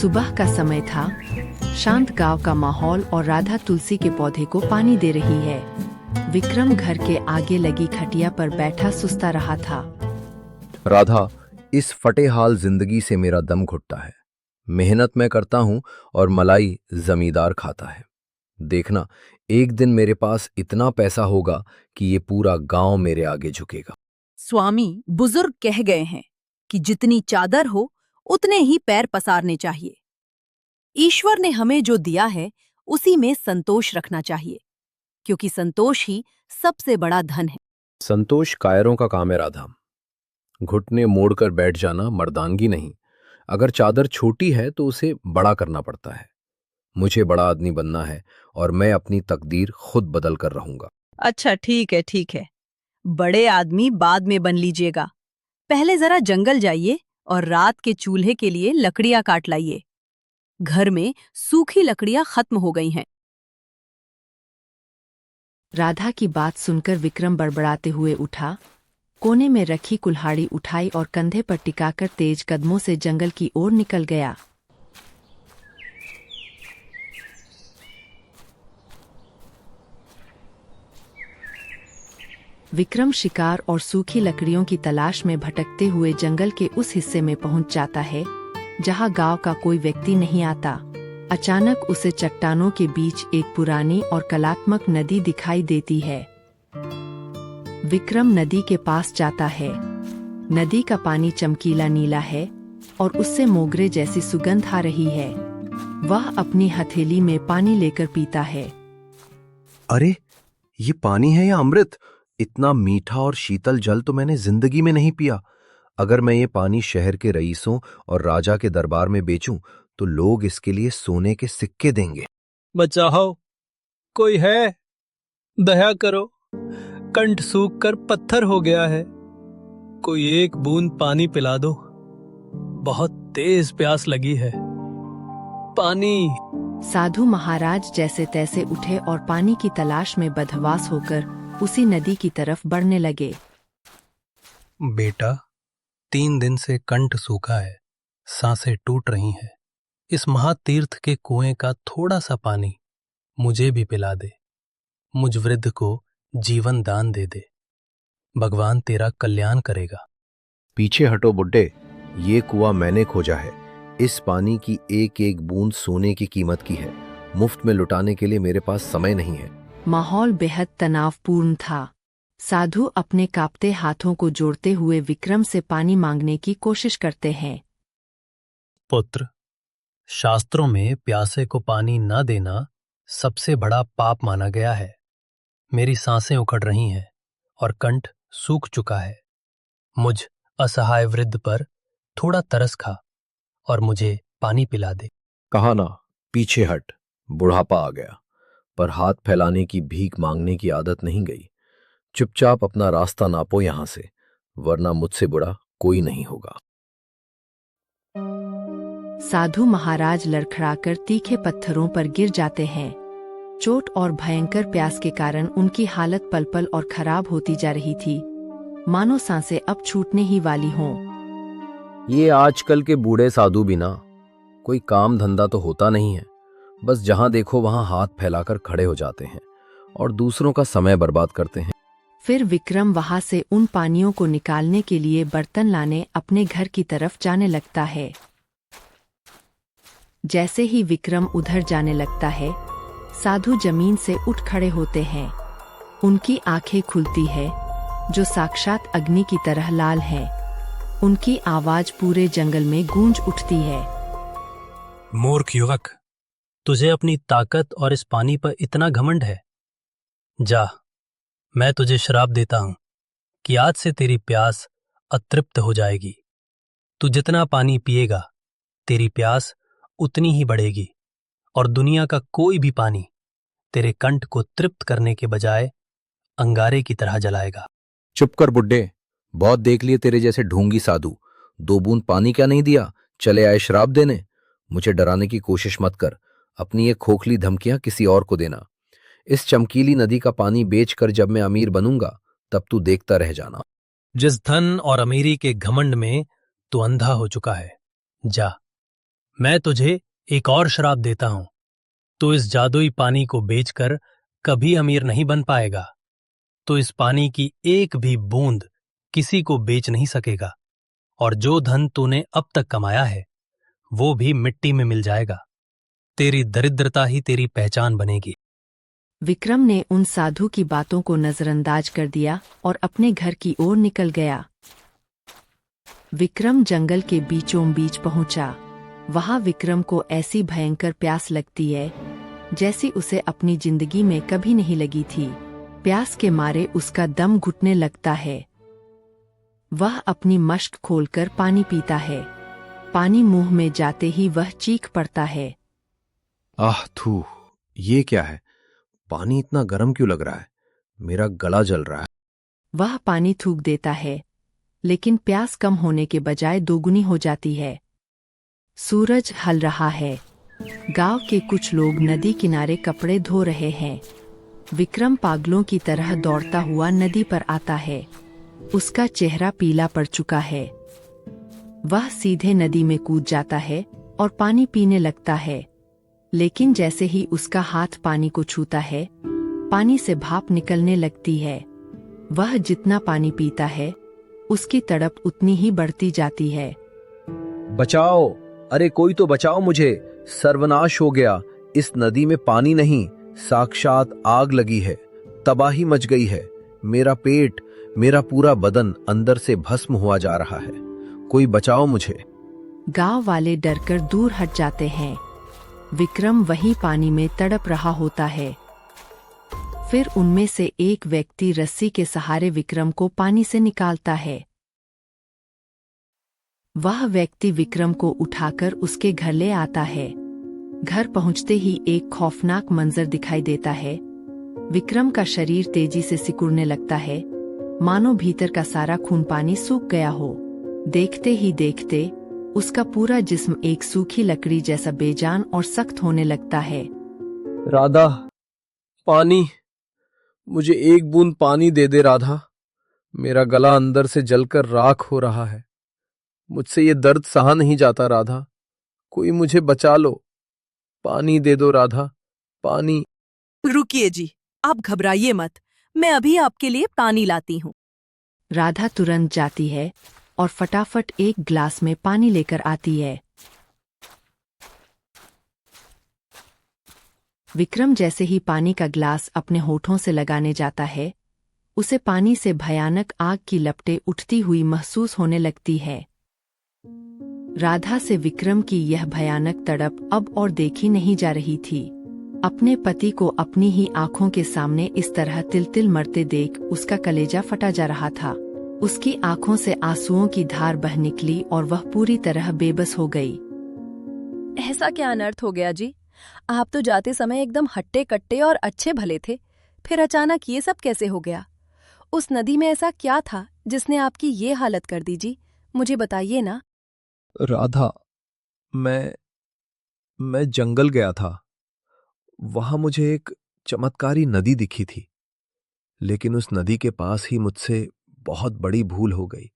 सुबह का समय था। शांत गांव का माहौल और राधा तुलसी के पौधे को पानी दे रही है। विक्रम घर के आगे लगी खटिया पर बैठा सुस्ता रहा था। राधा, इस फटे हाल जिंदगी से मेरा दम घुटता है। मेहनत मैं करता हूं और मलाई जमींदार खाता है। देखना, एक दिन मेरे पास इतना पैसा होगा कि ये पूरा गांव मेरे आगे झुकेगा। स्वामी बुजुर्ग कह गए हैं कि जितनी चादर हो उतने ही पैर पसारने चाहिए। ईश्वर ने हमें जो दिया है उसी में संतोष रखना चाहिए, क्योंकि संतोष ही सबसे बड़ा धन है। संतोष कायरों का काम है राधा। घुटने मोड़कर बैठ जाना मर्दानगी नहीं। अगर चादर छोटी है तो उसे बड़ा करना पड़ता है। मुझे बड़ा आदमी बनना है और मैं अपनी तकदीर खुद बदल कर रहूंगा। अच्छा, ठीक है ठीक है। बड़े आदमी बाद में बन लीजिएगा। पहले जरा जंगल जाइए और रात के चूल्हे के लिए लकड़ियां काट लाइए। घर में सूखी लकड़ियां खत्म हो गई हैं। राधा की बात सुनकर विक्रम बड़बड़ाते हुए उठा। कोने में रखी कुल्हाड़ी उठाई और कंधे पर टिकाकर तेज कदमों से जंगल की ओर निकल गया। विक्रम शिकार और सूखी लकड़ियों की तलाश में भटकते हुए जंगल के उस हिस्से में पहुंच जाता है जहां गांव का कोई व्यक्ति नहीं आता। अचानक उसे चट्टानों के बीच एक पुरानी और कलात्मक नदी दिखाई देती है। विक्रम नदी के पास जाता है। नदी का पानी चमकीला नीला है और उससे मोगरे जैसी सुगंध आ रही है। वह अपनी हथेली में पानी लेकर पीता है। अरे, ये पानी है या अमृत? इतना मीठा और शीतल जल तो मैंने जिंदगी में नहीं पिया। अगर मैं ये पानी शहर के रईसों और राजा के दरबार में बेचूं तो लोग इसके लिए सोने के सिक्के देंगे। बचाओ, कोई है? दया करो, कंठ सूख कर पत्थर हो गया है। कोई एक बूंद पानी पिला दो, बहुत तेज प्यास लगी है। पानी। साधु महाराज जैसे तैसे उठे और पानी की तलाश में बदहवास होकर उसी नदी की तरफ बढ़ने लगे। बेटा, 3 दिन से कंठ सूखा है, सांसें टूट रही हैं। इस महातीर्थ के कुएं का थोड़ा सा पानी मुझे भी पिला दे। मुझ वृद्ध को जीवन दान दे दे। भगवान तेरा कल्याण करेगा। पीछे हटो बुड्ढे, ये कुआं मैंने खोजा है। इस पानी की एक एक बूंद सोने की कीमत की है। मुफ्त में लुटाने के लिए मेरे पास समय नहीं है। माहौल बेहद तनावपूर्ण था। साधु अपने कांपते हाथों को जोड़ते हुए विक्रम से पानी मांगने की कोशिश करते हैं। पुत्र, शास्त्रों में प्यासे को पानी न देना सबसे बड़ा पाप माना गया है। मेरी सांसें उखड़ रही हैं और कंठ सूख चुका है। मुझ असहाय वृद्ध पर थोड़ा तरस खा और मुझे पानी पिला दे। कहा ना, पीछे हट। बुढ़ापा आ गया, पर हाथ फैलाने की भीख मांगने की आदत नहीं गई। चुपचाप अपना रास्ता नापो यहां से, वरना मुझसे बुरा कोई नहीं होगा। साधु महाराज लड़खड़ाकर तीखे पत्थरों पर गिर जाते हैं। चोट और भयंकर प्यास के कारण उनकी हालत पल पल और खराब होती जा रही थी, मानो सांसें अब छूटने ही वाली हों। ये आजकल के बूढ़े साधु बिना कोई काम धंधा तो होता नहीं है। बस जहां देखो वहां हाथ फैलाकर खड़े हो जाते हैं और दूसरों का समय बर्बाद करते हैं। फिर विक्रम वहां से उन पानियों को निकालने के लिए बर्तन लाने अपने घर की तरफ जाने लगता है। जैसे ही विक्रम उधर जाने लगता है, साधु जमीन से उठ खड़े होते हैं। उनकी आंखें खुलती है, जो साक्षात अग्नि की तरह लाल है। उनकी आवाज पूरे जंगल में गूंज उठती है। मूर्ख युवक, तुझे अपनी ताकत और इस पानी पर इतना घमंड है? जा, मैं तुझे श्राप देता हूं कि आज से तेरी प्यास अतृप्त हो जाएगी। तू जितना पानी पिएगा, तेरी प्यास उतनी ही बढ़ेगी और दुनिया का कोई भी पानी तेरे कंठ को तृप्त करने के बजाय अंगारे की तरह जलाएगा। चुप कर बुड्ढे, बहुत देख लिए तेरे जैसे ढोंगी साधु। 2 बूंद पानी क्या नहीं दिया, चले आए श्राप देने। मुझे डराने की कोशिश मत कर। अपनी ये खोखली धमकियां किसी और को देना। इस चमकीली नदी का पानी बेचकर जब मैं अमीर बनूंगा तब तू देखता रह जाना। जिस धन और अमीरी के घमंड में तू अंधा हो चुका है, जा, मैं तुझे एक और श्राप देता हूं। तू इस जादुई पानी को बेचकर कभी अमीर नहीं बन पाएगा। तो इस पानी की एक भी बूंद किसी को बेच नहीं सकेगा, और जो धन तूने अब तक कमाया है वो भी मिट्टी में मिल जाएगा। तेरी दरिद्रता ही तेरी पहचान बनेगी। विक्रम ने उन साधु की बातों को नजरअंदाज कर दिया और अपने घर की ओर निकल गया। विक्रम जंगल के बीचों बीच पहुंचा। वहां विक्रम को ऐसी भयंकर प्यास लगती है जैसी उसे अपनी जिंदगी में कभी नहीं लगी थी। प्यास के मारे उसका दम घुटने लगता है। वह अपनी मश्क खोलकर पानी पीता है। पानी मुंह में जाते ही वह चीख पड़ता है। आह थू, ये क्या है? पानी इतना गर्म क्यों लग रहा है? मेरा गला जल रहा है। वह पानी थूक देता है, लेकिन प्यास कम होने के बजाय दोगुनी हो जाती है। सूरज ढल रहा है। गांव के कुछ लोग नदी किनारे कपड़े धो रहे हैं। विक्रम पागलों की तरह दौड़ता हुआ नदी पर आता है। उसका चेहरा पीला पड़ चुका है। वह सीधे नदी में कूद जाता है और पानी पीने लगता है। लेकिन जैसे ही उसका हाथ पानी को छूता है, पानी से भाप निकलने लगती है। वह जितना पानी पीता है, उसकी तड़प उतनी ही बढ़ती जाती है। बचाओ! अरे कोई तो बचाओ मुझे! सर्वनाश हो गया। इस नदी में पानी नहीं, साक्षात आग लगी है। तबाही मच गई है। मेरा पेट, मेरा पूरा बदन अंदर से भस्म हुआ जा रहा है। कोई बचाओ मुझे। गांव वाले डरकर दूर हट जाते हैं। विक्रम वही पानी में तड़प रहा होता है। फिर उनमें से एक व्यक्ति रस्सी के सहारे विक्रम को पानी से निकालता है। वह व्यक्ति विक्रम को उठाकर उसके घर ले आता है। घर पहुंचते ही एक खौफनाक मंजर दिखाई देता है। विक्रम का शरीर तेजी से सिकुड़ने लगता है, मानो भीतर का सारा खून पानी सूख गया हो। देखते ही देखते उसका पूरा जिस्म एक सूखी लकड़ी जैसा बेजान और सख्त होने लगता है। राधा, पानी! मुझे एक बूंद पानी दे दे राधा। मेरा गला अंदर से जलकर राख हो रहा है। मुझसे ये दर्द सहा नहीं जाता राधा। कोई मुझे बचा लो। पानी दे दो राधा, पानी। रुकिए जी, आप घबराइए मत। मैं अभी आपके लिए पानी लाती हूँ। राधा तुरंत जाती है और फटाफट एक ग्लास में पानी लेकर आती है। विक्रम जैसे ही पानी का ग्लास अपने होठों से लगाने जाता है, उसे पानी से भयानक आग की लपटें उठती हुई महसूस होने लगती है। राधा से विक्रम की यह भयानक तड़प अब और देखी नहीं जा रही थी। अपने पति को अपनी ही आंखों के सामने इस तरह तिल तिल मरते देख उसका कलेजा फटा जा रहा था। उसकी आंखों से आंसुओं की धार बह निकली और वह पूरी तरह बेबस हो गई। ऐसा क्या अनर्थ हो गया जी? आप तो जाते समय एकदम हट्टे कट्टे और अच्छे भले थे, फिर अचानक ये सब कैसे हो गया? उस नदी में ऐसा क्या था जिसने आपकी ये हालत कर दी जी? मुझे बताइए ना। राधा, मैं जंगल गया था। वहां मुझे एक चमत्कारी नदी दिखी थी, लेकिन उस नदी के पास ही मुझसे बहुत बड़ी भूल हो गई।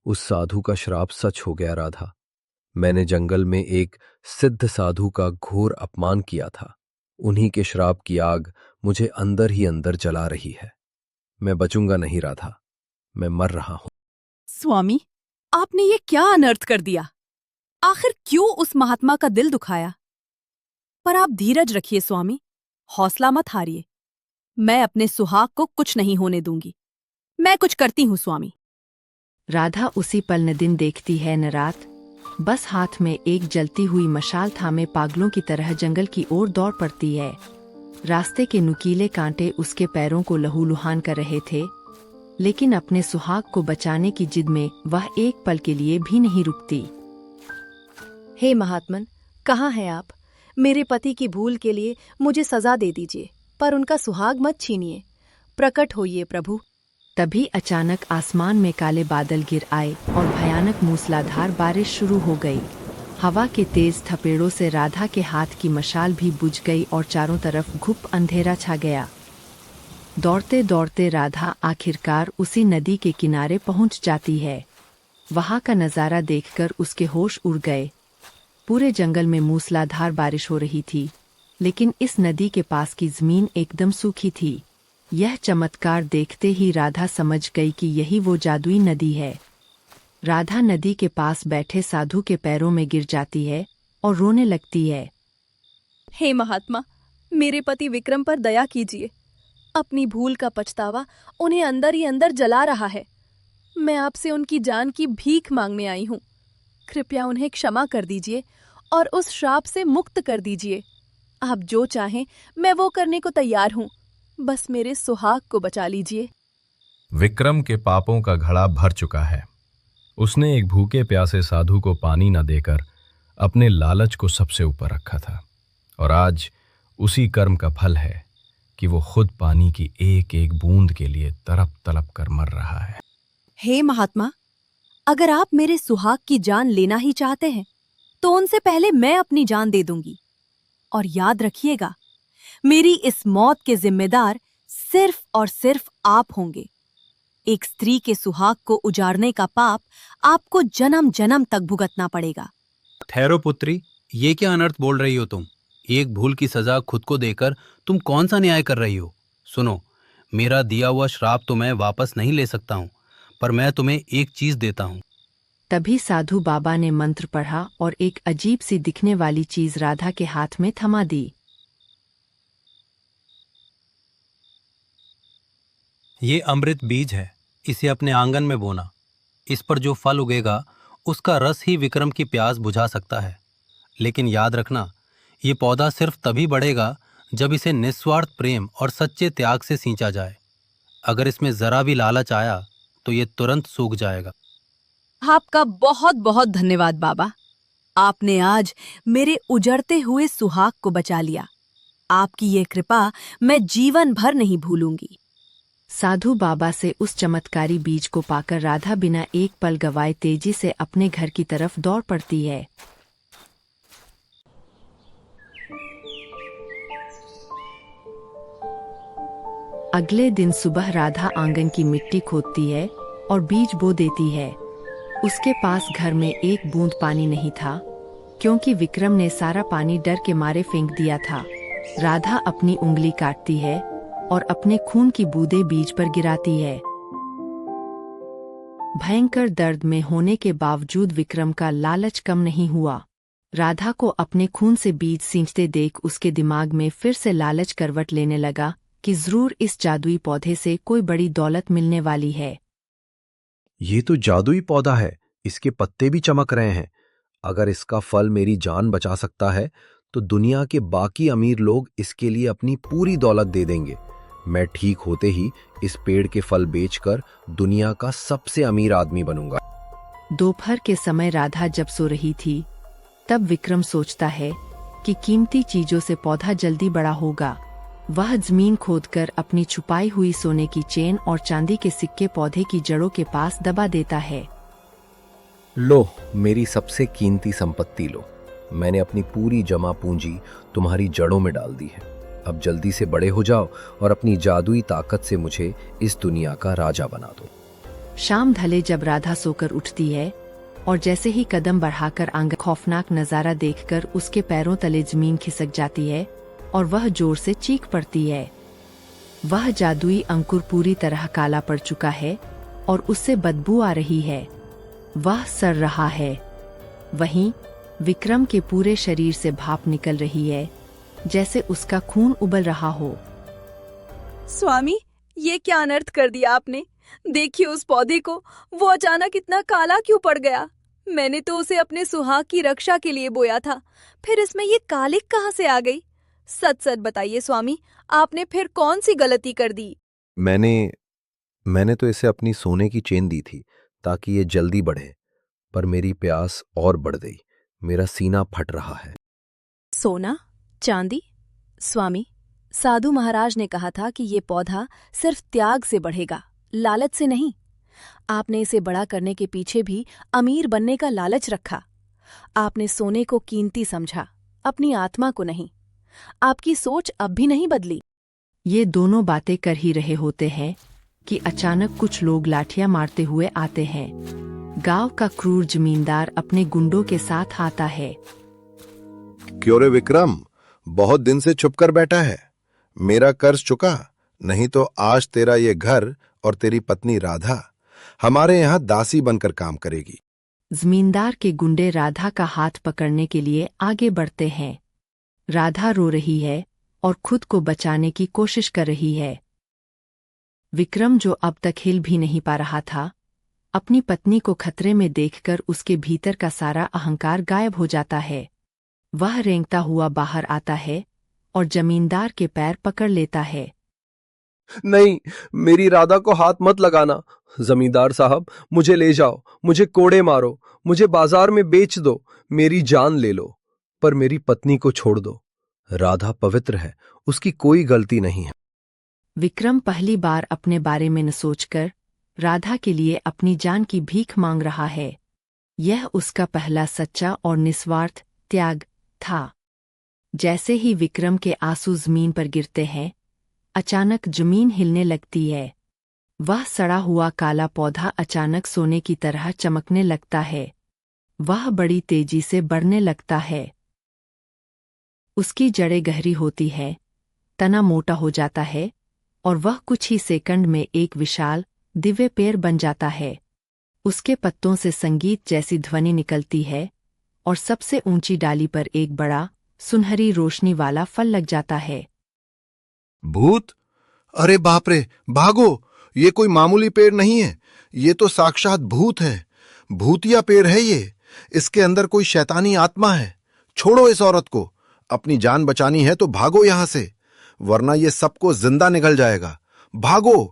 उस साधु का श्राप सच हो गया राधा। मैंने जंगल में एक सिद्ध साधु का घोर अपमान किया था। उन्हीं के श्राप की आग मुझे अंदर ही अंदर जला रही है। मैं बचूंगा नहीं राधा, मैं मर रहा हूं। स्वामी, आपने ये क्या अनर्थ कर दिया? आखिर क्यों उस महात्मा का दिल दुखाया? पर आप धीरज रखिए स्वामी, हौसला मत हारिए। मैं अपने सुहाग को कुछ नहीं होने दूंगी। मैं कुछ करती हूँ स्वामी। राधा उसी पल न दिन देखती है न रात, बस हाथ में एक जलती हुई मशाल थामे पागलों की तरह जंगल की ओर दौड़ पड़ती है। रास्ते के नुकीले कांटे उसके पैरों को लहूलुहान कर रहे थे, लेकिन अपने सुहाग को बचाने की जिद में वह एक पल के लिए भी नहीं रुकती। हे महात्मन, कहाँ हैं आप? मेरे पति की भूल के लिए मुझे सजा दे दीजिए, पर उनका सुहाग मत छीनिए। प्रकट होइए प्रभु। तभी अचानक आसमान में काले बादल गिर आए और भयानक मूसलाधार बारिश शुरू हो गई। हवा के तेज थपेड़ों से राधा के हाथ की मशाल भी बुझ गई और चारों तरफ घुप अंधेरा छा गया। दौड़ते दौड़ते राधा आखिरकार उसी नदी के किनारे पहुंच जाती है। वहां का नजारा देखकर उसके होश उड़ गए। पूरे जंगल में मूसलाधार बारिश हो रही थी, लेकिन इस नदी के पास की जमीन एकदम सूखी थी। यह चमत्कार देखते ही राधा समझ गई कि यही वो जादुई नदी है। राधा नदी के पास बैठे साधु के पैरों में गिर जाती है और रोने लगती है। हे महात्मा, मेरे पति विक्रम पर दया कीजिए। अपनी भूल का पछतावा उन्हें अंदर ही अंदर जला रहा है। मैं आपसे उनकी जान की भीख मांगने आई हूँ। कृपया उन्हें क्षमा कर दीजिए और उस श्राप से मुक्त कर दीजिए। आप जो चाहें मैं वो करने को तैयार हूँ। बस मेरे सुहाग को बचा लीजिए। विक्रम के पापों का घड़ा भर चुका है। उसने एक भूखे प्यासे साधु को पानी न देकर अपने लालच को सबसे ऊपर रखा था, और आज उसी कर्म का फल है कि वो खुद पानी की एक एक बूंद के लिए तड़प तड़प कर मर रहा है। हे महात्मा, अगर आप मेरे सुहाग की जान लेना ही चाहते हैं तो उनसे पहले मैं अपनी जान दे दूंगी। और याद रखिएगा, मेरी इस मौत के जिम्मेदार सिर्फ और सिर्फ आप होंगे। एक स्त्री के सुहाग को उजाड़ने का पाप आपको जन्म जन्म तक भुगतना पड़ेगा। ठहरो पुत्री, ये क्या अनर्थ बोल रही हो तुम? एक भूल की सजा खुद को देकर तुम कौन सा न्याय कर रही हो? सुनो, मेरा दिया हुआ श्राप तो मैं वापस नहीं ले सकता हूँ, पर मैं तुम्हें एक चीज देता हूँ। तभी साधु बाबा ने मंत्र पढ़ा और एक अजीब सी दिखने वाली चीज राधा के हाथ में थमा दी। ये अमृत बीज है, इसे अपने आंगन में बोना। इस पर जो फल उगेगा उसका रस ही विक्रम की प्यास बुझा सकता है। लेकिन याद रखना, ये पौधा सिर्फ तभी बढ़ेगा जब इसे निस्वार्थ प्रेम और सच्चे त्याग से सींचा जाए। अगर इसमें जरा भी लालच आया तो ये तुरंत सूख जाएगा। आपका बहुत बहुत धन्यवाद बाबा। आपने आज मेरे उजड़ते हुए सुहाग को बचा लिया। आपकी ये कृपा मैं जीवन भर नहीं भूलूंगी। साधु बाबा से उस चमत्कारी बीज को पाकर राधा बिना एक पल गवाए तेजी से अपने घर की तरफ दौड़ पड़ती है। अगले दिन सुबह राधा आंगन की मिट्टी खोदती है और बीज बो देती है। उसके पास घर में एक बूंद पानी नहीं था, क्योंकि विक्रम ने सारा पानी डर के मारे फेंक दिया था। राधा अपनी उंगली काटती है और अपने खून की बूंदें बीज पर गिराती है। भयंकर दर्द में होने के बावजूद विक्रम का लालच कम नहीं हुआ। राधा को अपने खून से बीज सींचते देख उसके दिमाग में फिर से लालच करवट लेने लगा कि जरूर इस जादुई पौधे से कोई बड़ी दौलत मिलने वाली है। ये तो जादुई पौधा है, इसके पत्ते भी चमक रहे हैं। अगर इसका फल मेरी जान बचा सकता है तो दुनिया के बाकी अमीर लोग इसके लिए अपनी पूरी दौलत दे देंगे। मैं ठीक होते ही इस पेड़ के फल बेचकर दुनिया का सबसे अमीर आदमी बनूंगा। दोपहर के समय राधा जब सो रही थी, तब विक्रम सोचता है कि कीमती चीजों से पौधा जल्दी बड़ा होगा। वह जमीन खोदकर अपनी छुपाई हुई सोने की चेन और चांदी के सिक्के पौधे की जड़ों के पास दबा देता है। लो, मेरी सबसे कीमती संपत्ति लो। मैंने अपनी पूरी जमा पूंजी तुम्हारी जड़ों में डाल दी है। अब जल्दी से बड़े हो जाओ और अपनी जादुई ताकत से मुझे इस दुनिया का राजा बना दो। शाम ढले जब राधा सोकर उठती है और जैसे ही कदम बढ़ाकर आंगन, खौफनाक नजारा देखकर उसके पैरों तले जमीन खिसक जाती है और वह जोर से चीख पड़ती है। वह जादुई अंकुर पूरी तरह काला पड़ चुका है और उससे बदबू आ रही है। वह सड़ रहा है। वहीं विक्रम के पूरे शरीर से भाप निकल रही है, जैसे उसका खून उबल रहा हो। स्वामी, ये क्या अनर्थ कर दिया आपने? देखिए उस पौधे को, वो अचानक इतना काला क्यों पड़ गया? मैंने तो उसे अपने सुहाग की रक्षा के लिए बोया था, फिर इसमें ये कालिक कहाँ से आ गई? सच सच बताइए स्वामी, आपने फिर कौन सी गलती कर दी? मैंने तो इसे अपनी सोने की चेन दी थी ताकि ये जल्दी बढ़े, पर मेरी प्यास और बढ़ गई। मेरा सीना फट रहा है। सोना, चांदी? स्वामी, साधु महाराज ने कहा था कि ये पौधा सिर्फ त्याग से बढ़ेगा, लालच से नहीं। आपने इसे बड़ा करने के पीछे भी अमीर बनने का लालच रखा। आपने सोने को कीमती समझा, अपनी आत्मा को नहीं। आपकी सोच अब भी नहीं बदली। ये दोनों बातें कर ही रहे होते हैं कि अचानक कुछ लोग लाठियां मारते हुए आते हैं। गांव का क्रूर जमींदार अपने गुंडों के साथ आता है। क्यों रे विक्रम, बहुत दिन से छुप कर बैठा है? मेरा कर्ज चुका, नहीं तो आज तेरा ये घर और तेरी पत्नी राधा हमारे यहां दासी बनकर काम करेगी। जमींदार के गुंडे राधा का हाथ पकड़ने के लिए आगे बढ़ते हैं। राधा रो रही है और खुद को बचाने की कोशिश कर रही है। विक्रम, जो अब तक हिल भी नहीं पा रहा था, अपनी पत्नी को खतरे में देखकर उसके भीतर का सारा अहंकार गायब हो जाता है। वह रेंगता हुआ बाहर आता है और जमींदार के पैर पकड़ लेता है। नहीं, मेरी राधा को हाथ मत लगाना। जमींदार साहब, मुझे ले जाओ, मुझे कोड़े मारो, मुझे बाजार में बेच दो, मेरी जान ले लो, पर मेरी पत्नी को छोड़ दो। राधा पवित्र है, उसकी कोई गलती नहीं है। विक्रम पहली बार अपने बारे में न सोचकर राधा के लिए अपनी जान की भीख मांग रहा है। यह उसका पहला सच्चा और निस्वार्थ त्याग था। जैसे ही विक्रम के आंसू जमीन पर गिरते हैं, अचानक जमीन हिलने लगती है। वह सड़ा हुआ काला पौधा अचानक सोने की तरह चमकने लगता है। वह बड़ी तेजी से बढ़ने लगता है। उसकी जड़ें गहरी होती है, तना मोटा हो जाता है और वह कुछ ही सेकंड में एक विशाल दिव्य पेड़ बन जाता है। उसके पत्तों से संगीत जैसी ध्वनि निकलती है और सबसे ऊंची डाली पर एक बड़ा सुनहरी रोशनी वाला फल लग जाता है। भूत? अरे बाप रे, भागो! ये कोई मामूली पेड़ नहीं है, ये तो साक्षात भूत है। भूतिया पेड़ है ये। इसके अंदर कोई शैतानी आत्मा है। छोड़ो इस औरत को। अपनी जान बचानी है तो भागो यहां से, वरना ये सबको जिंदा निकल जाएगा। भागो,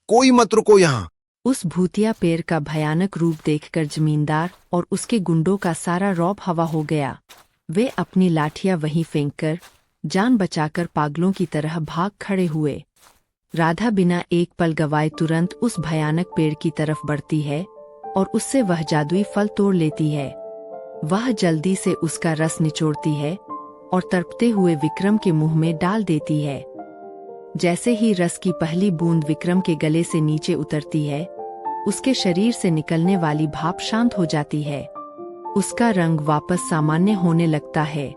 कोई मत रुको यहां। उस भूतिया पेड़ का भयानक रूप देखकर जमींदार और उसके गुंडों का सारा रौब हवा हो गया। वे अपनी लाठियां वहीं फेंककर जान बचाकर पागलों की तरह भाग खड़े हुए। राधा बिना एक पल गवाए तुरंत उस भयानक पेड़ की तरफ बढ़ती है और उससे वह जादुई फल तोड़ लेती है। वह जल्दी से उसका रस निचोड़ती है और तड़पते हुए विक्रम के मुंह में डाल देती है। जैसे ही रस की पहली बूंद विक्रम के गले से नीचे उतरती है, उसके शरीर से निकलने वाली भाप शांत हो जाती है। उसका रंग वापस सामान्य होने लगता है।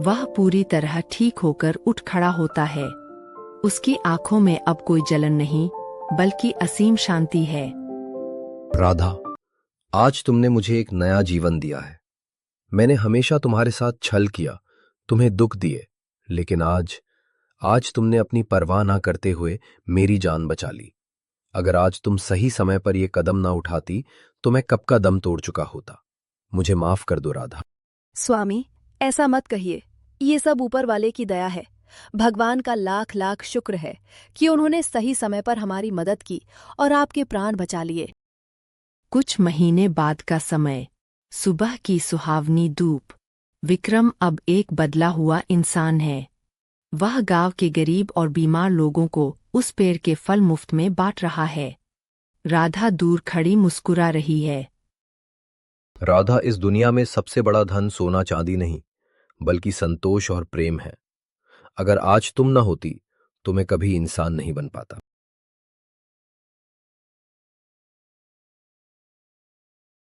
वह पूरी तरह ठीक होकर उठ खड़ा होता है। उसकी आंखों में अब कोई जलन नहीं, बल्कि असीम शांति है। राधा, आज तुमने मुझे एक नया जीवन दिया है। मैंने हमेशा तुम्हारे साथ छल किया, तुम्हें दुख दिए, लेकिन आज तुमने अपनी परवाह ना करते हुए मेरी जान बचा ली। अगर आज तुम सही समय पर यह कदम ना उठाती तो मैं कब का दम तोड़ चुका होता। मुझे माफ कर दो राधा। स्वामी, ऐसा मत कहिए। ये सब ऊपर वाले की दया है। भगवान का लाख लाख शुक्र है कि उन्होंने सही समय पर हमारी मदद की और आपके प्राण बचा लिए। कुछ महीने बाद का समय, सुबह की सुहावनी धूप। विक्रम अब एक बदला हुआ इंसान है। वह गांव के गरीब और बीमार लोगों को उस पेड़ के फल मुफ्त में बांट रहा है। राधा दूर खड़ी मुस्कुरा रही है। राधा, इस दुनिया में सबसे बड़ा धन सोना चांदी नहीं, बल्कि संतोष और प्रेम है। अगर आज तुम न होती तो मैं कभी इंसान नहीं बन पाता।